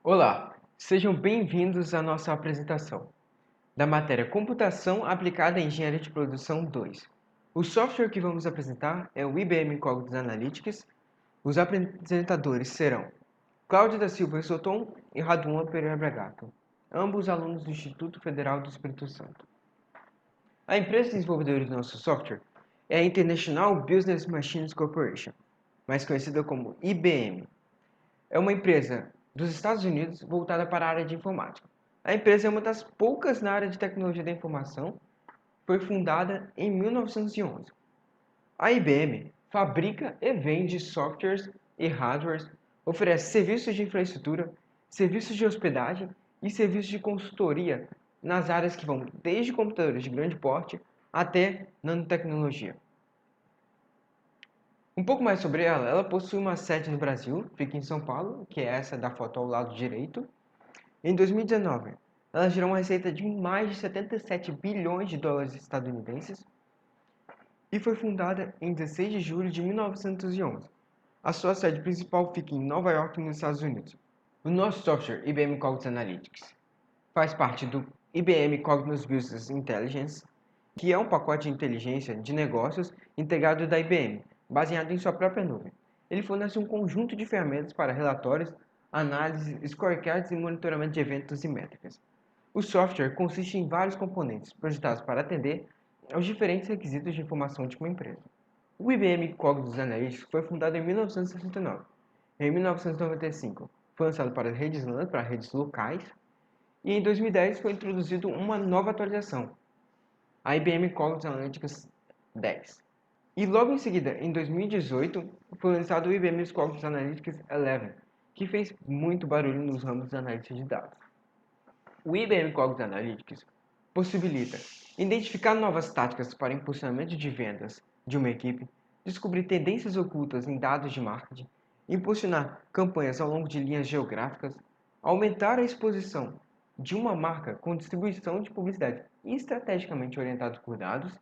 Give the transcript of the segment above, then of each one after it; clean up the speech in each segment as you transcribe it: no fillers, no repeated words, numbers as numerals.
Olá, sejam bem-vindos à nossa apresentação da matéria Computação aplicada à Engenharia de Produção 2. O software que vamos apresentar é o IBM Cognitive Analytics. Os apresentadores serão Cláudio da Silva Soton e Raduan Pereira Bragato, ambos alunos do Instituto Federal do Espírito Santo. A empresa desenvolvedora do nosso software é a International Business Machines Corporation, mais conhecida como IBM. É uma empresa dos Estados Unidos voltada para a área de informática. A empresa é uma das poucas na área de tecnologia da informação. Foi fundada em 1911. A IBM fabrica e vende softwares e hardwares, oferece serviços de infraestrutura, serviços de hospedagem e serviços de consultoria nas áreas que vão desde computadores de grande porte até nanotecnologia. Um pouco mais sobre ela, ela possui uma sede no Brasil, fica em São Paulo, que é essa da foto ao lado direito. Em 2019, ela gerou uma receita de mais de 77 bilhões de dólares estadunidenses e foi fundada em 16 de julho de 1911. A sua sede principal fica em Nova York, nos Estados Unidos. O nosso software IBM Cognitive Analytics faz parte do IBM Cognitive Business Intelligence, que é um pacote de inteligência de negócios integrado da IBM, baseado em sua própria nuvem. Ele fornece um conjunto de ferramentas para relatórios, análise, scorecards e monitoramento de eventos e métricas. O software consiste em vários componentes projetados para atender aos diferentes requisitos de informação de uma empresa. O IBM Cognitive Analytics foi fundado em 1969. Em 1995, foi lançado para redes LAN, para redes locais, e em 2010 foi introduzido uma nova atualização, a IBM Cognitive Analytics 10. E logo em seguida, em 2018, foi lançado o IBM Cognitive Analytics 11, que fez muito barulho nos ramos de análise de dados. O IBM Cognitive Analytics possibilita identificar novas táticas para impulsionamento de vendas de uma equipe, descobrir tendências ocultas em dados de marketing, impulsionar campanhas ao longo de linhas geográficas, aumentar a exposição de uma marca com distribuição de publicidade estrategicamente orientada por dados,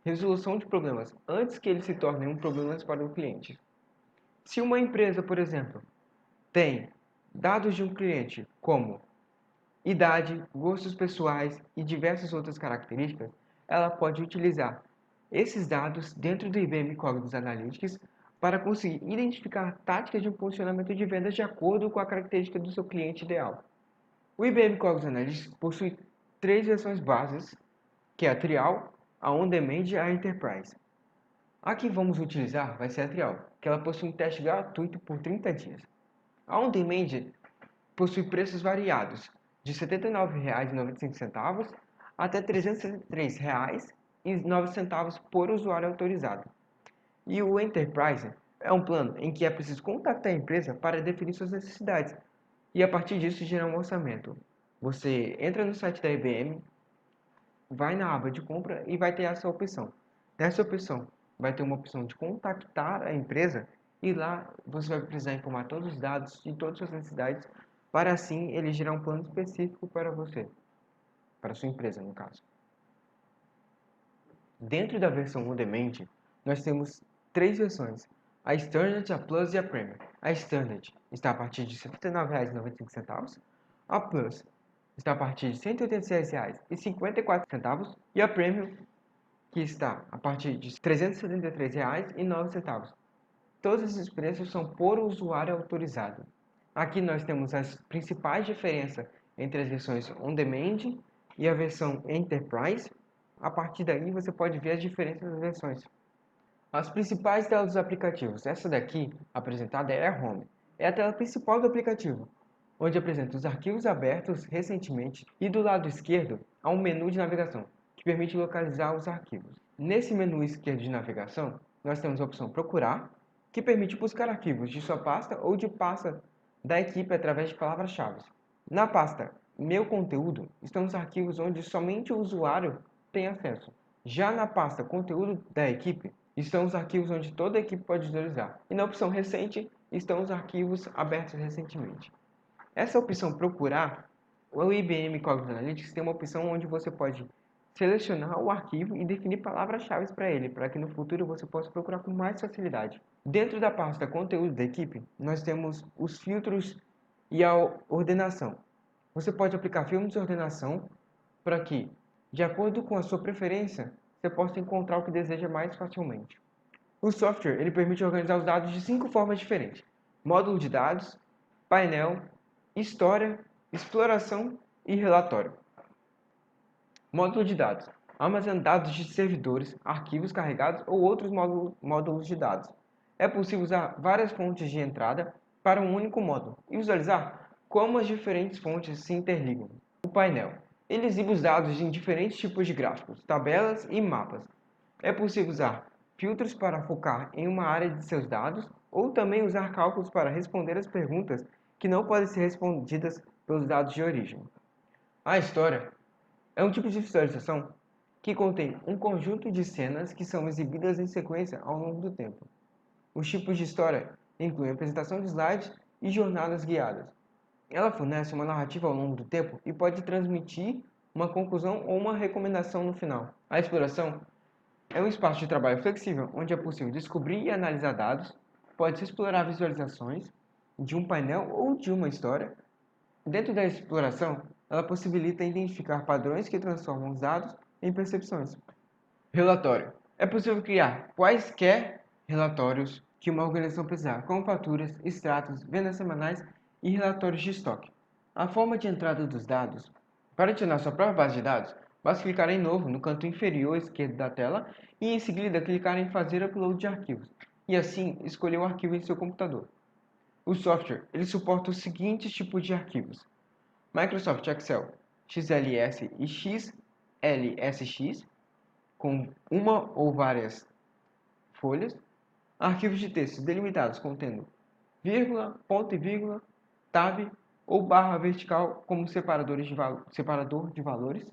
resolução de problemas antes que eles se tornem um problema para o cliente. Se uma empresa, por exemplo, tem dados de um cliente como idade, gostos pessoais e diversas outras características, ela pode utilizar esses dados dentro do IBM Cognitive Analytics para conseguir identificar táticas de posicionamento de vendas de acordo com a característica do seu cliente ideal. O IBM Cognitive Analytics possui três versões bases, que é a Trial, a On Demand e a Enterprise. A que vamos utilizar vai ser a Trial, que ela possui um teste gratuito por 30 dias. A On Demand possui preços variados, de R$ 79,95 até R$ 373,09 por usuário autorizado. E o Enterprise é um plano em que é preciso contactar a empresa para definir suas necessidades e a partir disso gerar um orçamento. Você entra no site da IBM, vai na aba de compra e vai ter essa opção. Nessa opção vai ter uma opção de contactar a empresa e lá você vai precisar informar todos os dados de todas as suas necessidades para assim ele gerar um plano específico para você, para a sua empresa no caso. Dentro da versão On Demand, nós temos três versões, a Standard, a Plus e a Premium. A Standard está a partir de R$ 79,95, a Plus está a partir de R$ 186,54 e a Premium, que está a partir de R$ 373,09. Todos esses preços são por usuário autorizado. Aqui nós temos as principais diferenças entre as versões On Demand e a versão Enterprise. A partir daí você pode ver as diferenças das versões. As principais telas dos aplicativos. Essa daqui, apresentada, é a Home. É a tela principal do aplicativo, onde apresenta os arquivos abertos recentemente e do lado esquerdo há um menu de navegação, que permite localizar os arquivos. Nesse menu esquerdo de navegação, nós temos a opção Procurar, que permite buscar arquivos de sua pasta ou de pasta da equipe através de palavras-chave. Na pasta Meu Conteúdo estão os arquivos onde somente o usuário tem acesso. Já na pasta Conteúdo da equipe estão os arquivos onde toda a equipe pode visualizar. E na opção Recente estão os arquivos abertos recentemente. Essa opção Procurar, o IBM Cognitive Analytics tem uma opção onde você pode selecionar o arquivo e definir palavras-chave para ele, para que no futuro você possa procurar com mais facilidade. Dentro da pasta Conteúdo da equipe, nós temos os filtros e a ordenação. Você pode aplicar filtros de ordenação para que, de acordo com a sua preferência, você possa encontrar o que deseja mais facilmente. O software ele permite organizar os dados de 5 formas diferentes: módulo de dados, painel, história, exploração e relatório. Módulo de dados. Armazena dados de servidores, arquivos carregados ou outros módulos de dados. É possível usar várias fontes de entrada para um único módulo e visualizar como as diferentes fontes se interligam. O painel. Ele exibe os dados em diferentes tipos de gráficos, tabelas e mapas. É possível usar filtros para focar em uma área de seus dados ou também usar cálculos para responder as perguntas que não podem ser respondidas pelos dados de origem. A história é um tipo de visualização que contém um conjunto de cenas que são exibidas em sequência ao longo do tempo. Os tipos de história incluem apresentação de slides e jornadas guiadas. Ela fornece uma narrativa ao longo do tempo e pode transmitir uma conclusão ou uma recomendação no final. A exploração é um espaço de trabalho flexível onde é possível descobrir e analisar dados, pode-se explorar visualizações de um painel ou de uma história. Dentro da exploração, ela possibilita identificar padrões que transformam os dados em percepções. Relatório. É possível criar quaisquer relatórios que uma organização precisar, como faturas, extratos, vendas semanais e relatórios de estoque. A forma de entrada dos dados. Para adicionar sua própria base de dados, basta clicar em Novo no canto inferior esquerdo da tela e em seguida clicar em Fazer upload de arquivos, e assim escolher o arquivo em seu computador. O software ele suporta os seguintes tipos de arquivos: Microsoft Excel, XLS e XLSX, com uma ou várias folhas, arquivos de texto delimitados contendo vírgula, ponto e vírgula, tab ou barra vertical como separador de valores,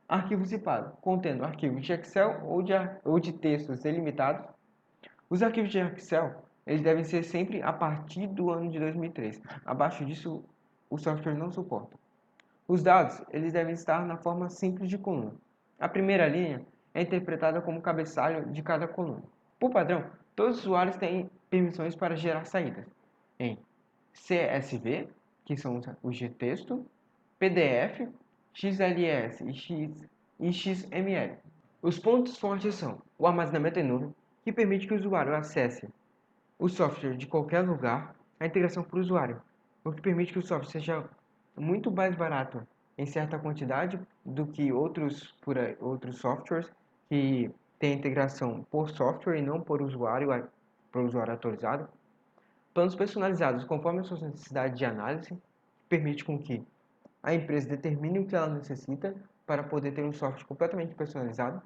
arquivo zipado, contendo arquivos de Excel ou de textos delimitados. Os arquivos de Excel eles devem ser sempre a partir do ano de 2003. Abaixo disso, o software não suporta. Os dados eles devem estar na forma simples de coluna. A primeira linha é interpretada como cabeçalho de cada coluna. Por padrão, todos os usuários têm permissões para gerar saídas em CSV, que são os de texto, PDF, XLS e XML. Os pontos fortes são o armazenamento em nuvem, que permite que o usuário acesse o software de qualquer lugar, a integração para o usuário, o que permite que o software seja muito mais barato em certa quantidade do que outros softwares que têm integração por software e não por usuário atualizado. Planos personalizados conforme as suas necessidades de análise, que permite com que a empresa determine o que ela necessita para poder ter um software completamente personalizado.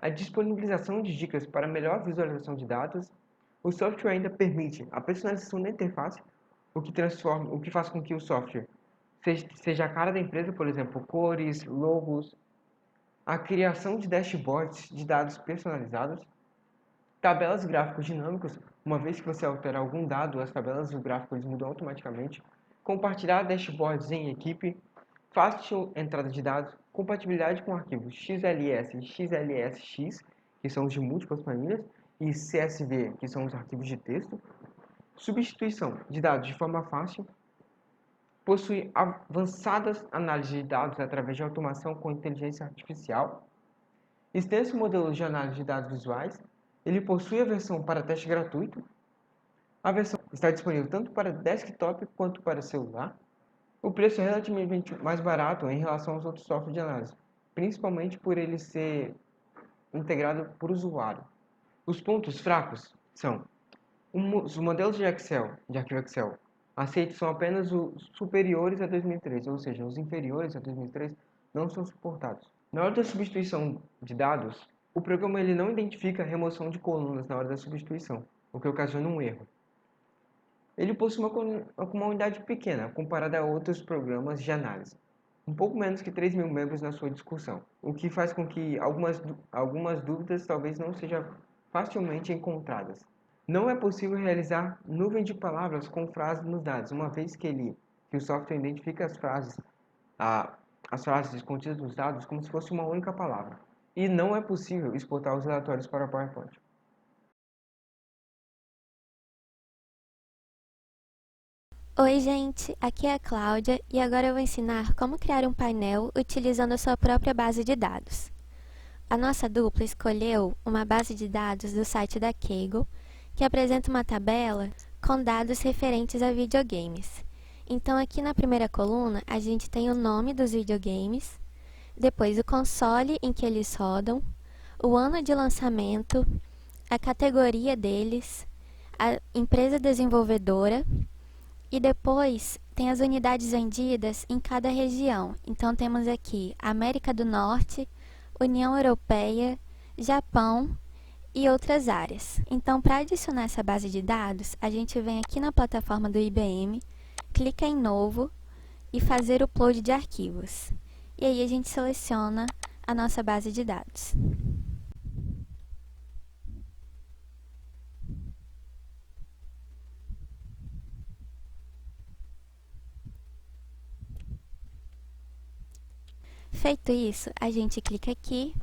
A disponibilização de dicas para melhor visualização de dados. O software ainda permite a personalização da interface, o que faz com que o software seja a cara da empresa, por exemplo, cores, logos, a criação de dashboards de dados personalizados, tabelas gráficos dinâmicos, uma vez que você alterar algum dado, as tabelas e o gráfico eles mudam automaticamente, compartilhar dashboards em equipe, fácil entrada de dados, compatibilidade com arquivos XLS e XLSX, que são os de múltiplas planilhas, e CSV, que são os arquivos de texto, substituição de dados de forma fácil, possui avançadas análises de dados através de automação com inteligência artificial, extenso modelo de análise de dados visuais, ele possui a versão para teste gratuito, a versão está disponível tanto para desktop quanto para celular. O preço é relativamente mais barato em relação aos outros softwares de análise, principalmente por ele ser integrado por usuário. Os pontos fracos são os modelos de arquivo Excel aceitos são apenas os superiores a 2003, ou seja, os inferiores a 2003 não são suportados. Na hora da substituição de dados, o programa ele não identifica a remoção de colunas na hora da substituição, o que ocasiona um erro. Ele possui uma unidade pequena comparada a outros programas de análise, um pouco menos que 3.000 membros na sua discussão, o que faz com que algumas dúvidas talvez não sejam facilmente encontradas. Não é possível realizar nuvem de palavras com frases nos dados, uma vez que o software identifica as frases contidas nos dados como se fosse uma única palavra. E não é possível exportar os relatórios para PowerPoint. Oi, gente! Aqui é a Cláudia e agora eu vou ensinar como criar um painel utilizando a sua própria base de dados. A nossa dupla escolheu uma base de dados do site da Kaggle, que apresenta uma tabela com dados referentes a videogames. Então, aqui na primeira coluna, a gente tem o nome dos videogames, depois o console em que eles rodam, o ano de lançamento, a categoria deles, a empresa desenvolvedora, e depois tem as unidades vendidas em cada região. Então temos aqui América do Norte, União Europeia, Japão e outras áreas. Então, para adicionar essa base de dados, a gente vem aqui na plataforma do IBM, clica em Novo e fazer upload de arquivos. E aí a gente seleciona a nossa base de dados. Feito isso, a gente clica aqui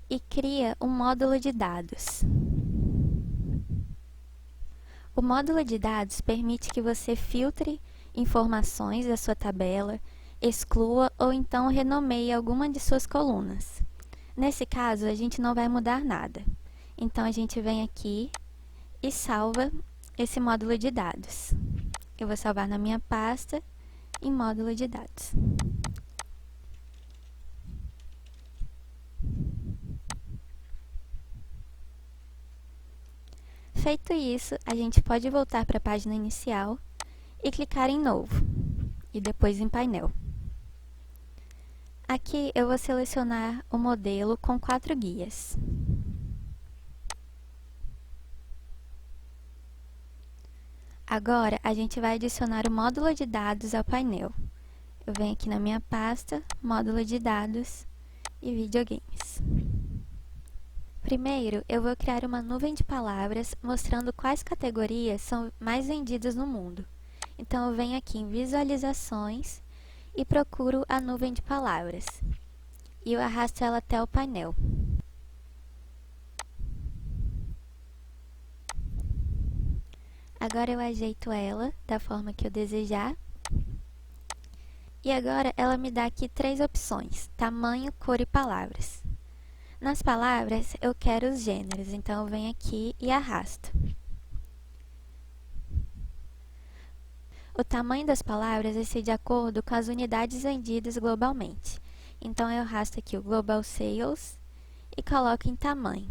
e cria um módulo de dados. O módulo de dados permite que você filtre informações da sua tabela, exclua ou então renomeie alguma de suas colunas. Nesse caso, a gente não vai mudar nada. Então, a gente vem aqui e salva esse módulo de dados. Eu vou salvar na minha pasta em módulo de dados. Feito isso, a gente pode voltar para a página inicial e clicar em Novo, e depois em Painel. Aqui eu vou selecionar o modelo com 4 guias. Agora, a gente vai adicionar o módulo de dados ao painel. Eu venho aqui na minha pasta, módulo de dados e videogames. Primeiro, eu vou criar uma nuvem de palavras mostrando quais categorias são mais vendidas no mundo. Então, eu venho aqui em Visualizações e procuro a nuvem de palavras. E eu arrasto ela até o painel. Agora eu ajeito ela da forma que eu desejar. E agora ela me dá aqui 3 opções: tamanho, cor e palavras. Nas palavras, eu quero os gêneros, então eu venho aqui e arrasto. O tamanho das palavras vai ser de acordo com as unidades vendidas globalmente. Então eu arrasto aqui o Global Sales e coloco em tamanho.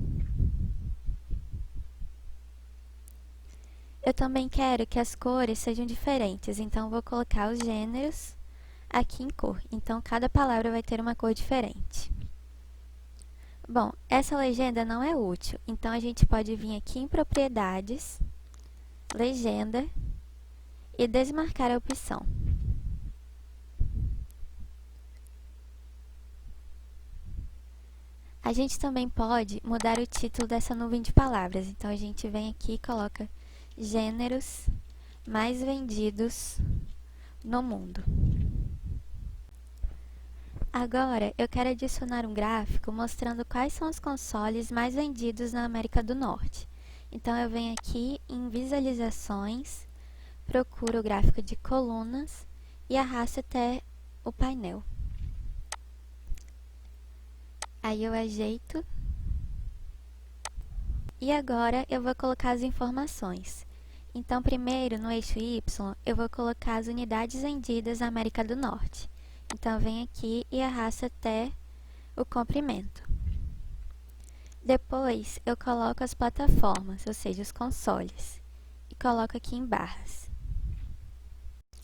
Eu também quero que as cores sejam diferentes, então vou colocar os gêneros aqui em cor. Então cada palavra vai ter uma cor diferente. Bom, essa legenda não é útil, então a gente pode vir aqui em Propriedades, Legenda e desmarcar a opção. A gente também pode mudar o título dessa nuvem de palavras, então a gente vem aqui e coloca Gêneros mais vendidos no mundo. Agora, eu quero adicionar um gráfico mostrando quais são os consoles mais vendidos na América do Norte. Então, eu venho aqui em Visualizações, procuro o gráfico de colunas e arrasto até o painel. Aí eu ajeito. E agora eu vou colocar as informações. Então, primeiro, no eixo Y, eu vou colocar as unidades vendidas na América do Norte. Então, eu venho aqui e arrasto até o comprimento. Depois, eu coloco as plataformas, ou seja, os consoles, e coloco aqui em barras.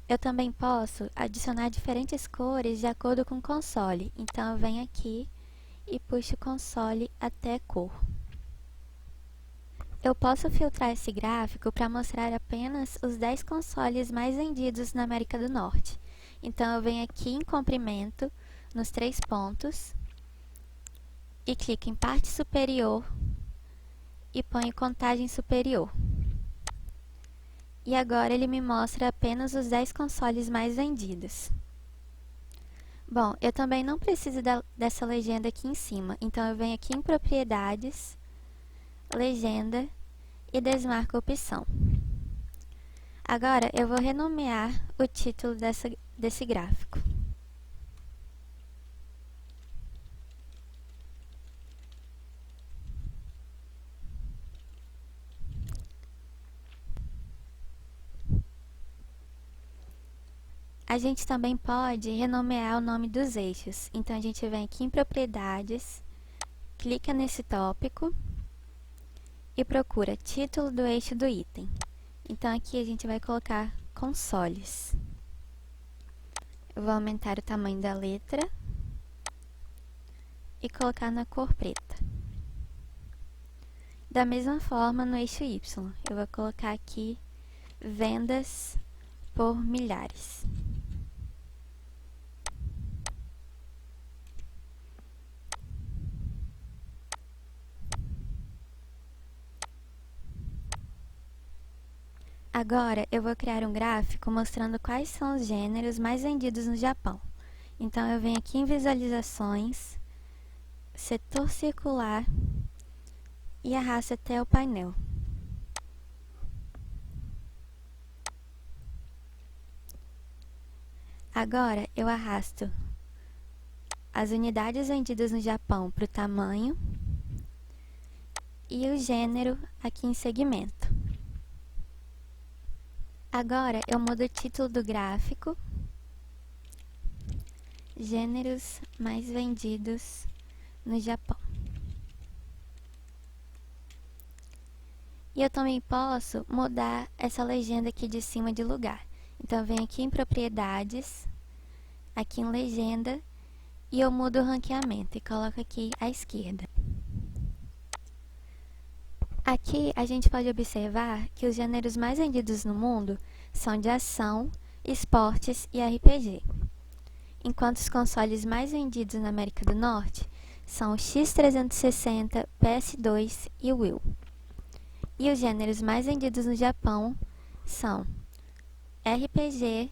Eu também posso adicionar diferentes cores de acordo com o console. Então, eu venho aqui e puxo o console até cor. Eu posso filtrar esse gráfico para mostrar apenas os 10 consoles mais vendidos na América do Norte. Então, eu venho aqui em comprimento, nos 3 pontos, e clico em parte superior e ponho contagem superior. E agora ele me mostra apenas os 10 consoles mais vendidos. Bom, eu também não preciso dessa legenda aqui em cima, então eu venho aqui em Propriedades, Legenda e desmarco a opção. Agora eu vou renomear o título desse gráfico. A gente também pode renomear o nome dos eixos. Então, a gente vem aqui em Propriedades, clica nesse tópico e procura título do eixo do item. Então, aqui a gente vai colocar consoles. Eu vou aumentar o tamanho da letra e colocar na cor preta. Da mesma forma, no eixo Y, eu vou colocar aqui vendas por milhares. Agora, eu vou criar um gráfico mostrando quais são os gêneros mais vendidos no Japão. Então, eu venho aqui em Visualizações, Setor Circular e arrasto até o painel. Agora, eu arrasto as unidades vendidas no Japão para o tamanho e o gênero aqui em segmento. Agora, eu mudo o título do gráfico, gêneros mais vendidos no Japão. E eu também posso mudar essa legenda aqui de cima de lugar. Então, eu venho aqui em Propriedades, aqui em Legenda, e eu mudo o ranqueamento e coloco aqui à esquerda. Aqui a gente pode observar que os gêneros mais vendidos no mundo são de ação, esportes e RPG, enquanto os consoles mais vendidos na América do Norte são o X360, PS2 e o Wii. E os gêneros mais vendidos no Japão são RPG,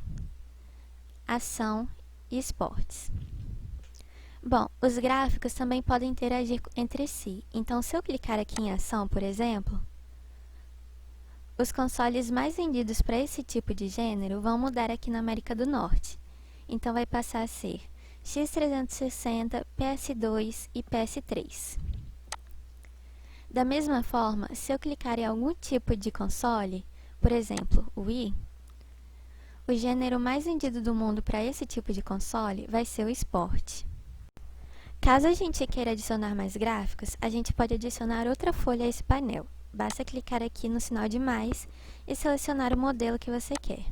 ação e esportes. Bom, os gráficos também podem interagir entre si. Então, se eu clicar aqui em ação, por exemplo, os consoles mais vendidos para esse tipo de gênero vão mudar aqui na América do Norte. Então, vai passar a ser X360, PS2 e PS3. Da mesma forma, se eu clicar em algum tipo de console, por exemplo, o Wii, o gênero mais vendido do mundo para esse tipo de console vai ser o esporte. Caso a gente queira adicionar mais gráficos, a gente pode adicionar outra folha a esse painel. Basta clicar aqui no sinal de mais e selecionar o modelo que você quer.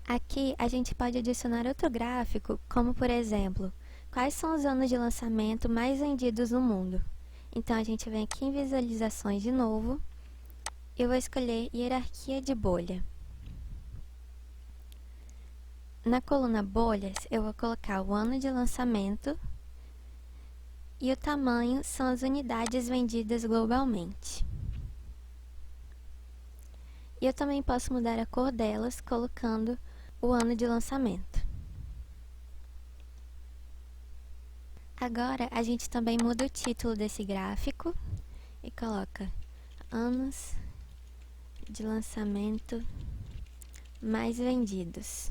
Aqui a gente pode adicionar outro gráfico, como por exemplo, quais são os anos de lançamento mais vendidos no mundo. Então a gente vem aqui em Visualizações de novo e vou escolher Hierarquia de bolha. Na coluna bolhas, eu vou colocar o ano de lançamento e o tamanho são as unidades vendidas globalmente. E eu também posso mudar a cor delas colocando o ano de lançamento. Agora, a gente também muda o título desse gráfico e coloca anos de lançamento mais vendidos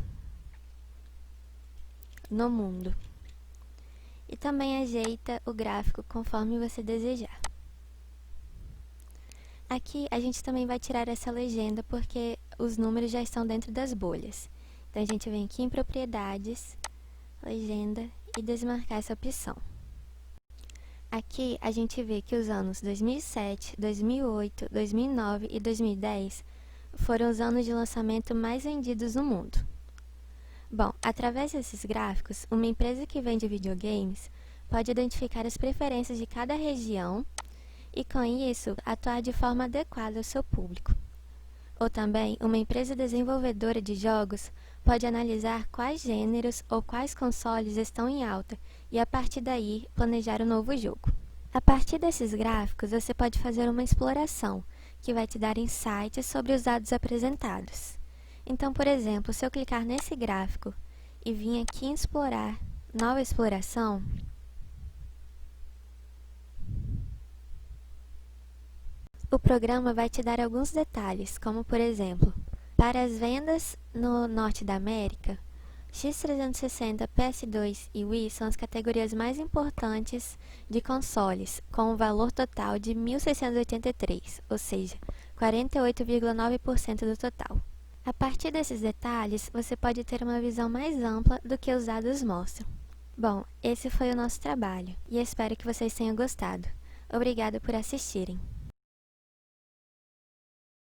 no mundo. E também ajeita o gráfico conforme você desejar. Aqui a gente também vai tirar essa legenda porque os números já estão dentro das bolhas. Então a gente vem aqui em Propriedades, Legenda e desmarcar essa opção. Aqui a gente vê que os anos 2007, 2008, 2009 e 2010 foram os anos de lançamento mais vendidos no mundo. Bom, através desses gráficos, uma empresa que vende videogames pode identificar as preferências de cada região e, com isso, atuar de forma adequada ao seu público. Ou também, uma empresa desenvolvedora de jogos pode analisar quais gêneros ou quais consoles estão em alta e, a partir daí, planejar um novo jogo. A partir desses gráficos, você pode fazer uma exploração, que vai te dar insights sobre os dados apresentados. Então, por exemplo, se eu clicar nesse gráfico e vir aqui em explorar, nova exploração, O programa vai te dar alguns detalhes, como por exemplo, para as vendas no Norte da América, X360, PS2 e Wii são as categorias mais importantes de consoles, com um valor total de 1.683, ou seja, 48,9% do total. A partir desses detalhes, você pode ter uma visão mais ampla do que os dados mostram. Bom, esse foi o nosso trabalho, e espero que vocês tenham gostado. Obrigado por assistirem.